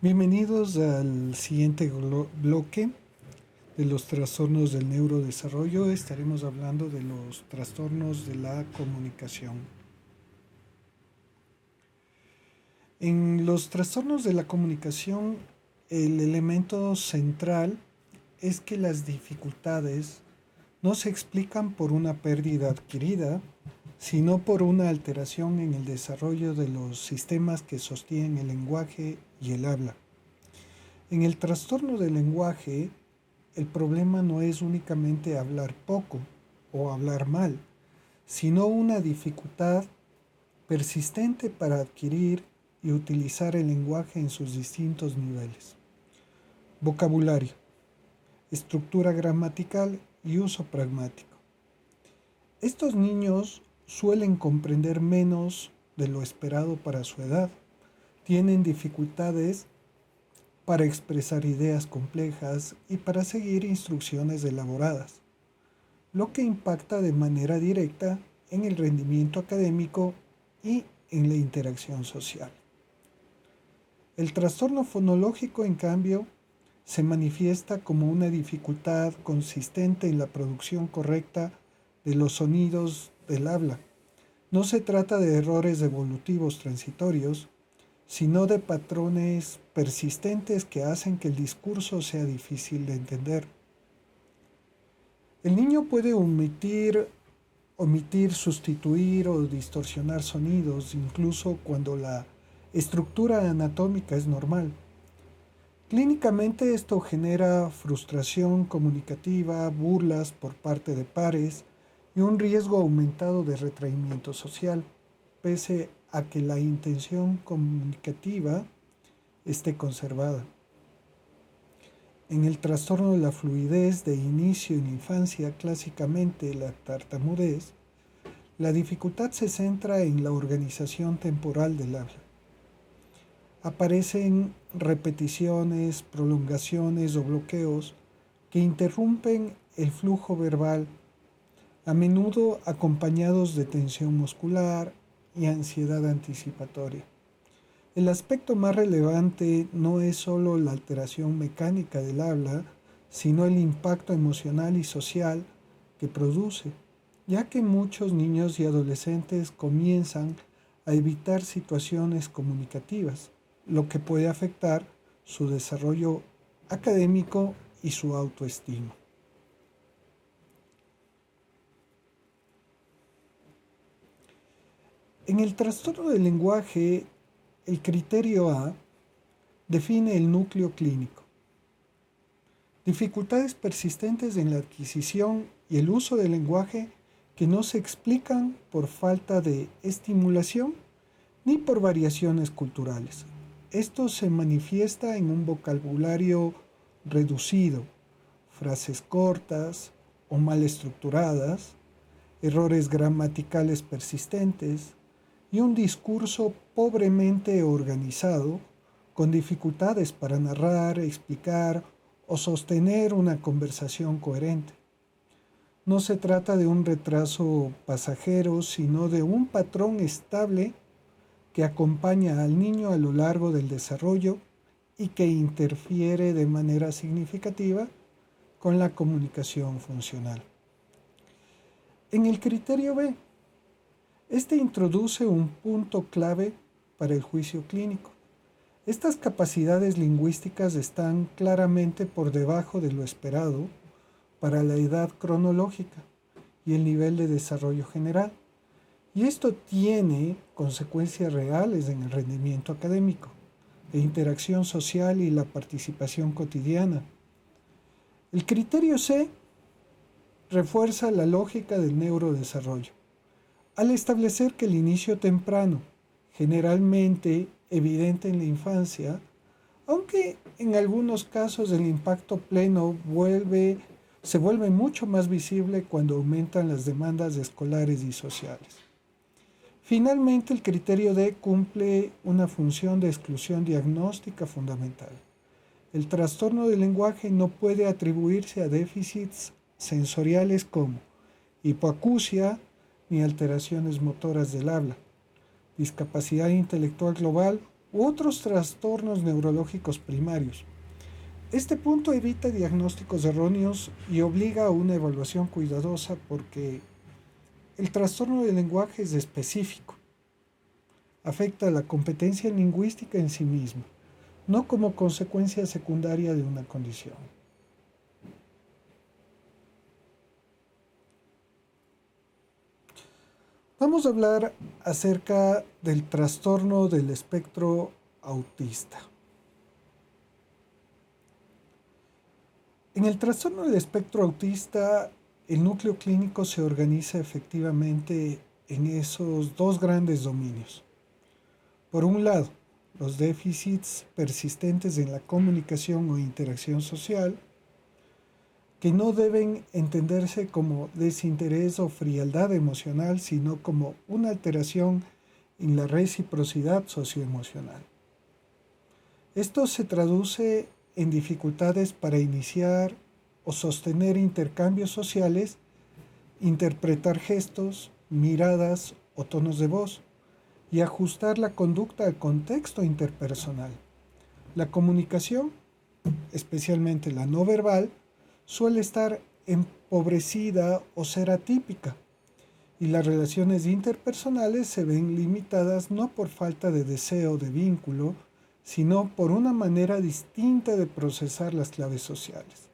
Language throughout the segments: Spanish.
Bienvenidos al siguiente bloque de los trastornos del neurodesarrollo. Estaremos hablando de los trastornos de la comunicación. En los trastornos de la comunicación, el elemento central es que las dificultades no se explican por una pérdida adquirida, sino por una alteración en el desarrollo de los sistemas que sostienen el lenguaje y el habla. En el trastorno del lenguaje, el problema no es únicamente hablar poco o hablar mal, sino una dificultad persistente para adquirir y utilizar el lenguaje en sus distintos niveles. Vocabulario, estructura gramatical y uso pragmático. Estos niños suelen comprender menos de lo esperado para su edad. Tienen dificultades para expresar ideas complejas y para seguir instrucciones elaboradas, lo que impacta de manera directa en el rendimiento académico y en la interacción social. El trastorno fonológico, en cambio, se manifiesta como una dificultad consistente en la producción correcta de los sonidos del habla. No se trata de errores evolutivos transitorios, sino de patrones persistentes que hacen que el discurso sea difícil de entender. El niño puede omitir, sustituir o distorsionar sonidos, incluso cuando la estructura anatómica es normal. Clínicamente esto genera frustración comunicativa, burlas por parte de pares y un riesgo aumentado de retraimiento social, pese a que la intención comunicativa esté conservada. En el trastorno de la fluidez de inicio en la infancia, clásicamente la tartamudez, la dificultad se centra en la organización temporal del habla. Aparecen repeticiones, prolongaciones o bloqueos que interrumpen el flujo verbal, a menudo acompañados de tensión muscular y ansiedad anticipatoria. El aspecto más relevante no es solo la alteración mecánica del habla, sino el impacto emocional y social que produce, ya que muchos niños y adolescentes comienzan a evitar situaciones comunicativas, lo que puede afectar su desarrollo académico y su autoestima. En el trastorno del lenguaje, el criterio A define el núcleo clínico. Dificultades persistentes en la adquisición y el uso del lenguaje que no se explican por falta de estimulación ni por variaciones culturales. Esto se manifiesta en un vocabulario reducido, frases cortas o mal estructuradas, errores gramaticales persistentes y un discurso pobremente organizado, con dificultades para narrar, explicar o sostener una conversación coherente. No se trata de un retraso pasajero, sino de un patrón estable que acompaña al niño a lo largo del desarrollo y que interfiere de manera significativa con la comunicación funcional. En el criterio B, este introduce un punto clave para el juicio clínico. Estas capacidades lingüísticas están claramente por debajo de lo esperado para la edad cronológica y el nivel de desarrollo general. Y esto tiene consecuencias reales en el rendimiento académico, la interacción social y la participación cotidiana. El criterio C refuerza la lógica del neurodesarrollo, al establecer que el inicio temprano, generalmente evidente en la infancia, aunque en algunos casos el impacto pleno se vuelve mucho más visible cuando aumentan las demandas escolares y sociales. Finalmente, el criterio D cumple una función de exclusión diagnóstica fundamental. El trastorno del lenguaje no puede atribuirse a déficits sensoriales como hipoacusia ni alteraciones motoras del habla, discapacidad intelectual global u otros trastornos neurológicos primarios. Este punto evita diagnósticos erróneos y obliga a una evaluación cuidadosa porque el trastorno del lenguaje es específico. Afecta la competencia lingüística en sí misma, no como consecuencia secundaria de una condición. Vamos a hablar acerca del trastorno del espectro autista. En el trastorno del espectro autista, el núcleo clínico se organiza efectivamente en esos dos grandes dominios. Por un lado, los déficits persistentes en la comunicación o interacción social, que no deben entenderse como desinterés o frialdad emocional, sino como una alteración en la reciprocidad socioemocional. Esto se traduce en dificultades para iniciar o sostener intercambios sociales, interpretar gestos, miradas o tonos de voz y ajustar la conducta al contexto interpersonal. La comunicación, especialmente la no verbal, suele estar empobrecida o ser atípica, y las relaciones interpersonales se ven limitadas no por falta de deseo de vínculo, sino por una manera distinta de procesar las claves sociales.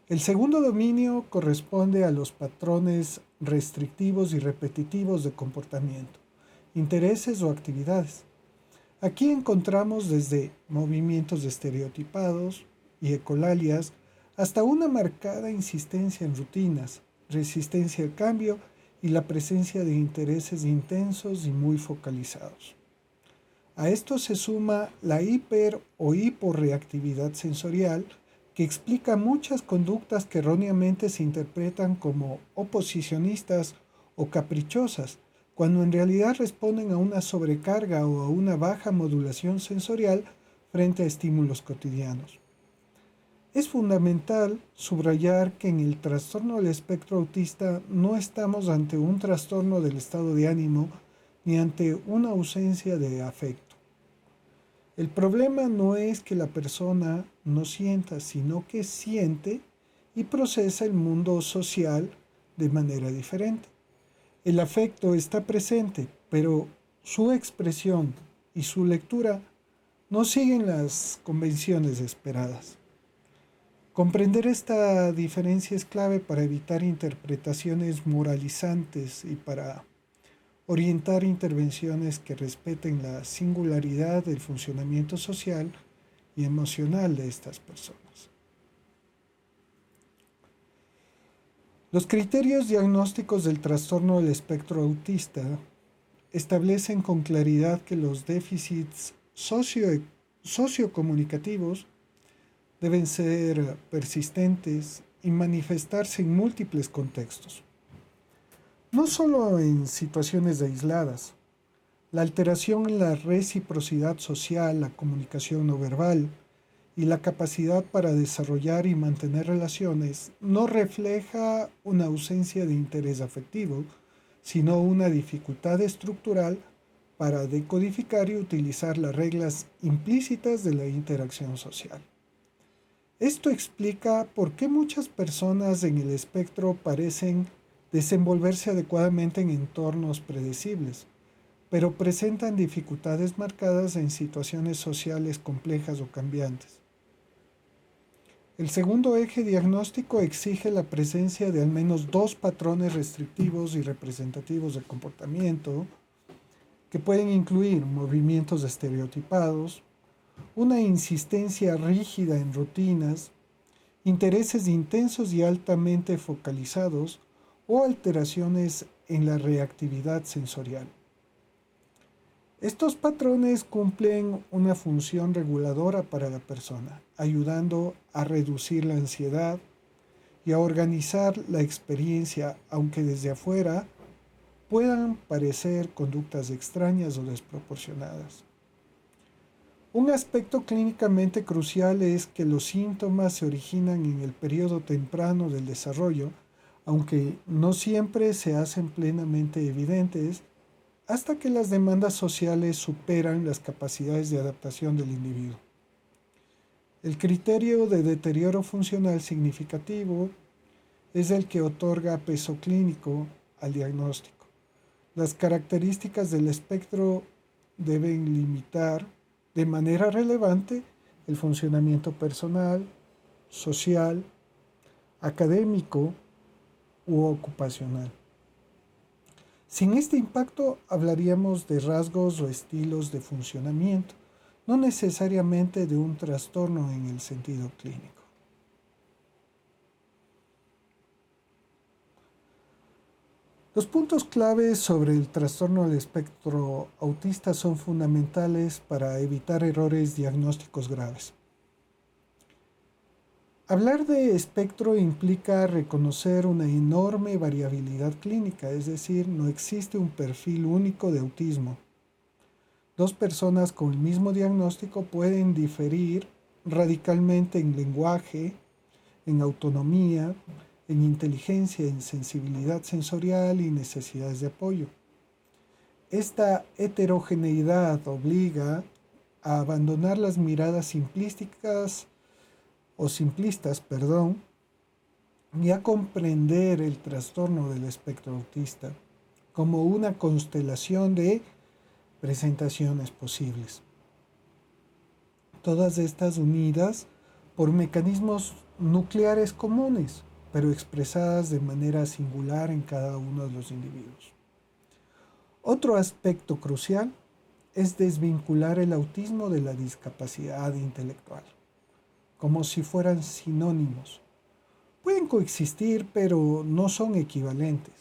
El segundo dominio corresponde a los patrones restrictivos y repetitivos de comportamiento, intereses o actividades. Aquí encontramos desde movimientos estereotipados y ecolalias hasta una marcada insistencia en rutinas, resistencia al cambio y la presencia de intereses intensos y muy focalizados. A esto se suma la hiper o hiporreactividad sensorial, que explica muchas conductas que erróneamente se interpretan como oposicionistas o caprichosas, cuando en realidad responden a una sobrecarga o a una baja modulación sensorial frente a estímulos cotidianos. Es fundamental subrayar que en el trastorno del espectro autista no estamos ante un trastorno del estado de ánimo ni ante una ausencia de afecto. El problema no es que la persona no sienta, sino que siente y procesa el mundo social de manera diferente. El afecto está presente, pero su expresión y su lectura no siguen las convenciones esperadas. Comprender esta diferencia es clave para evitar interpretaciones moralizantes y para orientar intervenciones que respeten la singularidad del funcionamiento social y emocional de estas personas. Los criterios diagnósticos del trastorno del espectro autista establecen con claridad que los déficits sociocomunicativos deben ser persistentes y manifestarse en múltiples contextos. No solo en situaciones aisladas. La alteración en la reciprocidad social, la comunicación no verbal y la capacidad para desarrollar y mantener relaciones no refleja una ausencia de interés afectivo, sino una dificultad estructural para decodificar y utilizar las reglas implícitas de la interacción social. Esto explica por qué muchas personas en el espectro parecen desenvolverse adecuadamente en entornos predecibles, pero presentan dificultades marcadas en situaciones sociales complejas o cambiantes. El segundo eje diagnóstico exige la presencia de al menos dos patrones restrictivos y representativos de comportamiento, que pueden incluir movimientos estereotipados, una insistencia rígida en rutinas, intereses intensos y altamente focalizados o alteraciones en la reactividad sensorial. Estos patrones cumplen una función reguladora para la persona, ayudando a reducir la ansiedad y a organizar la experiencia, aunque desde afuera puedan parecer conductas extrañas o desproporcionadas. Un aspecto clínicamente crucial es que los síntomas se originan en el periodo temprano del desarrollo, aunque no siempre se hacen plenamente evidentes hasta que las demandas sociales superan las capacidades de adaptación del individuo. El criterio de deterioro funcional significativo es el que otorga peso clínico al diagnóstico. Las características del espectro deben limitar de manera relevante el funcionamiento personal, social, académico u ocupacional. Sin este impacto hablaríamos de rasgos o estilos de funcionamiento, no necesariamente de un trastorno en el sentido clínico. Los puntos claves sobre el trastorno del espectro autista son fundamentales para evitar errores diagnósticos graves. Hablar de espectro implica reconocer una enorme variabilidad clínica, es decir, no existe un perfil único de autismo. Dos personas con el mismo diagnóstico pueden diferir radicalmente en lenguaje, en autonomía, en inteligencia, en sensibilidad sensorial y necesidades de apoyo. Esta heterogeneidad obliga a abandonar las miradas simplistas, y a comprender el trastorno del espectro autista como una constelación de presentaciones posibles. Todas estas unidas por mecanismos nucleares comunes, pero expresadas de manera singular en cada uno de los individuos. Otro aspecto crucial es desvincular el autismo de la discapacidad intelectual, como si fueran sinónimos. Pueden coexistir, pero no son equivalentes.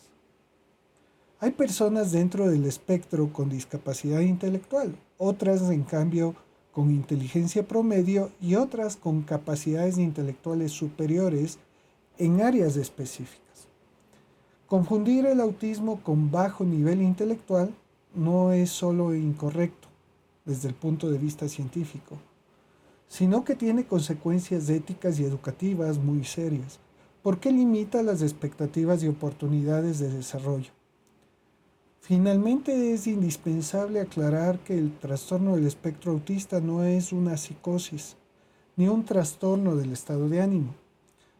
Hay personas dentro del espectro con discapacidad intelectual, otras en cambio con inteligencia promedio y otras con capacidades intelectuales superiores en áreas específicas. Confundir el autismo con bajo nivel intelectual no es solo incorrecto desde el punto de vista científico, sino que tiene consecuencias éticas y educativas muy serias, porque limita las expectativas y oportunidades de desarrollo. Finalmente, es indispensable aclarar que el trastorno del espectro autista no es una psicosis, ni un trastorno del estado de ánimo.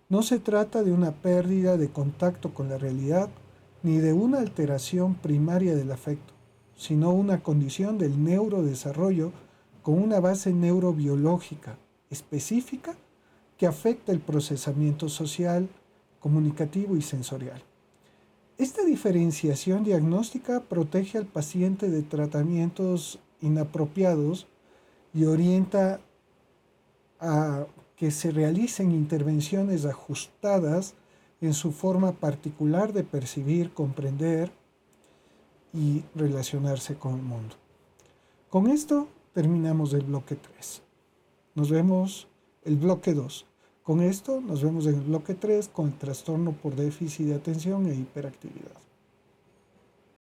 No se trata de una pérdida de contacto con la realidad, ni de una alteración primaria del afecto, sino una condición del neurodesarrollo con una base neurobiológica específica que afecta el procesamiento social, comunicativo y sensorial. Esta diferenciación diagnóstica protege al paciente de tratamientos inapropiados y orienta a que se realicen intervenciones ajustadas en su forma particular de percibir, comprender y relacionarse con el mundo. Con esto terminamos el bloque 3. Nos vemos el bloque 2. Con esto nos vemos en el bloque 3 con el trastorno por déficit de atención e hiperactividad.